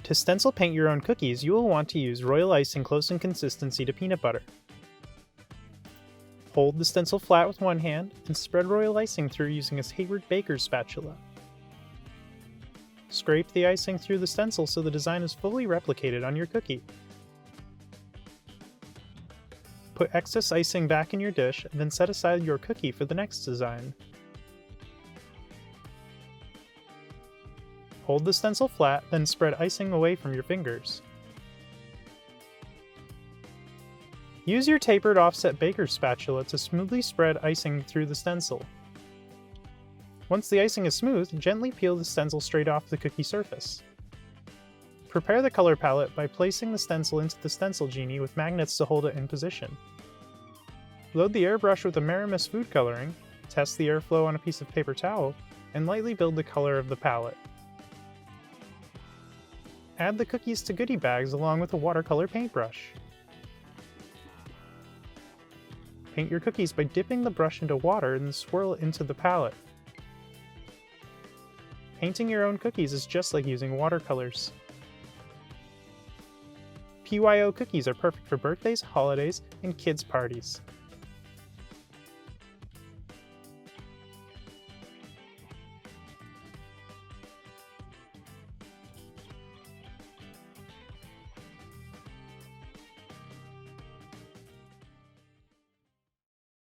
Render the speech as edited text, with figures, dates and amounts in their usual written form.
To stencil paint your own cookies, you will want to use Royal Icing close in consistency to peanut butter. Hold the stencil flat with one hand and spread Royal Icing through using a tapered baker's spatula. Scrape the icing through the stencil so the design is fully replicated on your cookie. Put excess icing back in your dish and then set aside your cookie for the next design. Hold the stencil flat, then spread icing away from your fingers. Use your tapered offset baker's spatula to smoothly spread icing through the stencil. Once the icing is smooth, gently peel the stencil straight off the cookie surface. Prepare the color palette by placing the stencil into the stencil genie with magnets to hold it in position. Load the airbrush with Amerimist food coloring, test the airflow on a piece of paper towel, and lightly build the color of the palette. Add the cookies to goodie bags along with a watercolor paintbrush. Paint your cookies by dipping the brush into water and then swirl it into the palette. Painting your own cookies is just like using watercolors. PYO cookies are perfect for birthdays, holidays, and kids' parties.